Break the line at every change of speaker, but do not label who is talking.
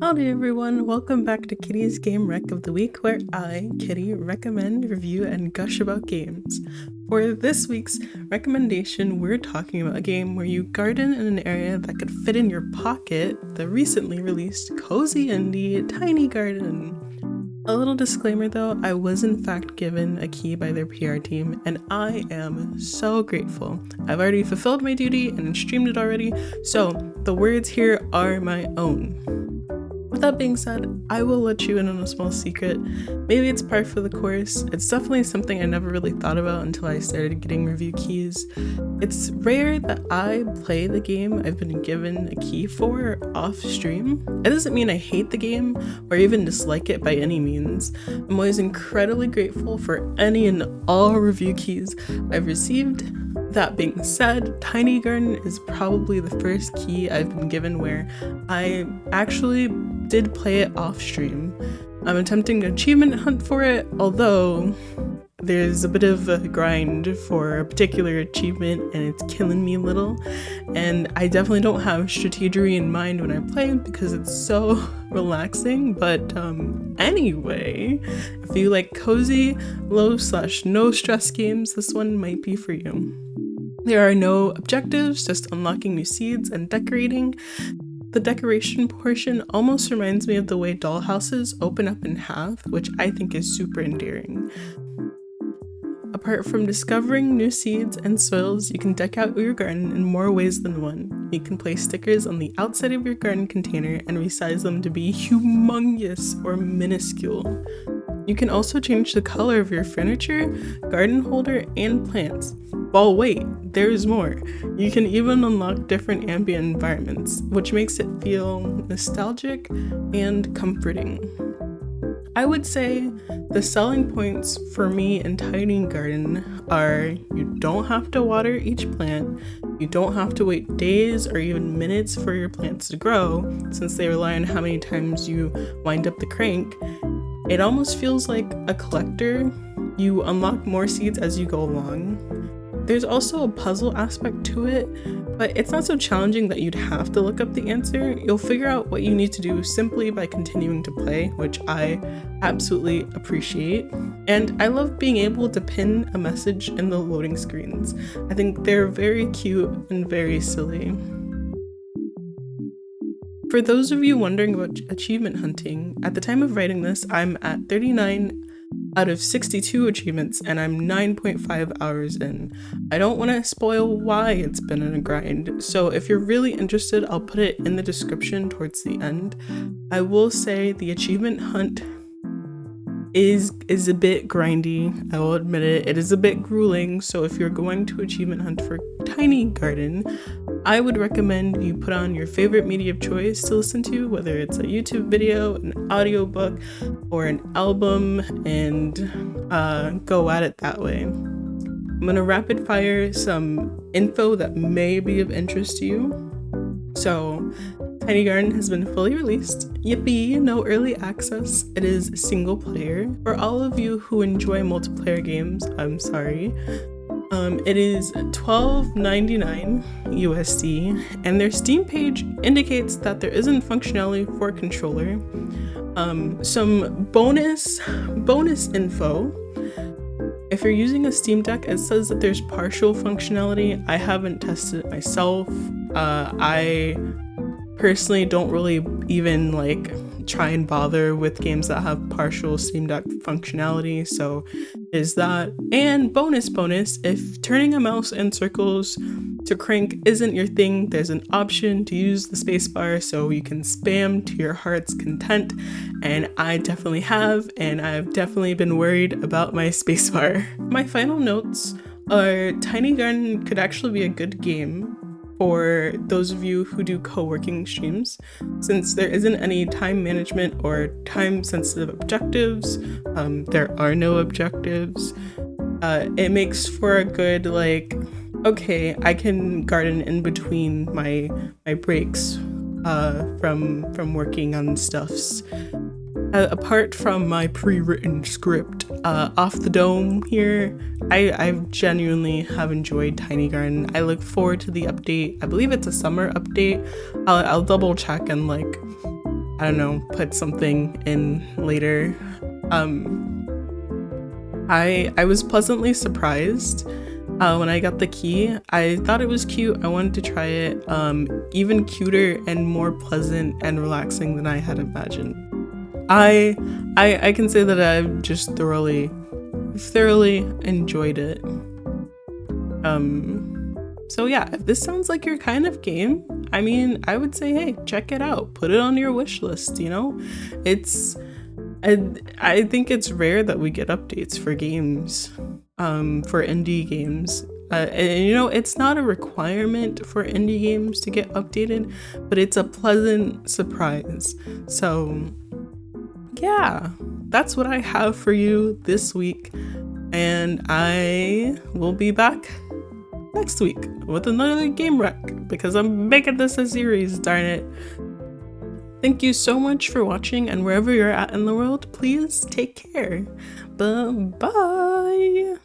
Howdy everyone, welcome back to Kitty's Game Rec of the Week, where I, Kitty, recommend, review, and gush about games. For this week's recommendation, we're talking about a game where you garden in an area that could fit in your pocket, the recently released Cozy Indie Tiny Garden. A little disclaimer though, I was in fact given a key by their PR team, and I am so grateful. I've already fulfilled my duty and streamed it already, so the words here are my own. With that being said, I will let you in on a small secret. Maybe it's par for the course. It's definitely something I never really thought about until I started getting review keys. It's rare that I play the game I've been given a key for off stream. It doesn't mean I hate the game or even dislike it by any means. I'm always incredibly grateful for any and all review keys I've received. That being said, Tiny Garden is probably the first key I've been given where I actually did play it off stream. I'm attempting an achievement hunt for it, although there's a bit of a grind for a particular achievement and it's killing me a little, and I definitely don't have strategery in mind when I play because it's so relaxing. But anyway, if you like cozy, low/no stress games, this one might be for you. There are no objectives, just unlocking new seeds and decorating. The decoration portion almost reminds me of the way dollhouses open up in half, which I think is super endearing. Apart from discovering new seeds and soils, you can deck out your garden in more ways than one. You can place stickers on the outside of your garden container and resize them to be humongous or minuscule. You can also change the color of your furniture, garden holder, and plants. Well, wait, there's more. You can even unlock different ambient environments, which makes it feel nostalgic and comforting. I would say the selling points for me in Tiny Garden are you don't have to water each plant, you don't have to wait days or even minutes for your plants to grow, since they rely on how many times you wind up the crank. It almost feels like a collector. You unlock more seeds as you go along. There's also a puzzle aspect to it, but it's not so challenging that you'd have to look up the answer. You'll figure out what you need to do simply by continuing to play, which I absolutely appreciate. And I love being able to pin a message in the loading screens. I think they're very cute and very silly. For those of you wondering about achievement hunting, at the time of writing this, I'm at 39 out of 62 achievements and I'm 9.5 hours in. I don't want to spoil why it's been in a grind, so if you're really interested, I'll put it in the description towards the end. I will say the achievement hunt is a bit grindy. I will admit it. It is a bit grueling, so if you're going to achievement hunt for Tiny Garden, I would recommend you put on your favorite media of choice to listen to, whether it's a YouTube video, an audiobook, or an album, and go at it that way. I'm gonna rapid fire some info that may be of interest to you. So, Tiny Garden has been fully released. Yippee, no early access. It is single player. For all of you who enjoy multiplayer games, I'm sorry. It is $12.99 USD, and their Steam page indicates that there isn't functionality for controller. Some bonus info. If you're using a Steam Deck, it says that there's partial functionality. I haven't tested it myself. I personally don't really even try and bother with games that have partial Steam Deck functionality, so is that. And bonus, if turning a mouse in circles to crank isn't your thing, there's an option to use the spacebar so you can spam to your heart's content, and I definitely have, and I've definitely been worried about my spacebar. My final notes are Tiny Garden could actually be a good game for those of you who do co-working streams, since there isn't any time management or time-sensitive objectives. There are no objectives. It makes for a good, okay, I can garden in between my breaks from working on stuffs. Apart from my pre-written script, off the dome here, I genuinely have enjoyed Tiny Garden. I look forward to the update. I believe it's a summer update. I'll double check and I don't know, put something in later. I was pleasantly surprised when I got the key. I thought it was cute. I wanted to try it. Even cuter and more pleasant and relaxing than I had imagined. I can say that I've just thoroughly enjoyed it. So yeah, if this sounds like your kind of game, I mean, I would say, hey, check it out. Put it on your wish list, you know? I think it's rare that we get updates for games, for indie games. And you know, it's not a requirement for indie games to get updated, but it's a pleasant surprise. So yeah, that's what I have for you this week. And I will be back next week with another game rec because I'm making this a series, darn it. Thank you so much for watching, and wherever you're at in the world, please take care. Bye-bye.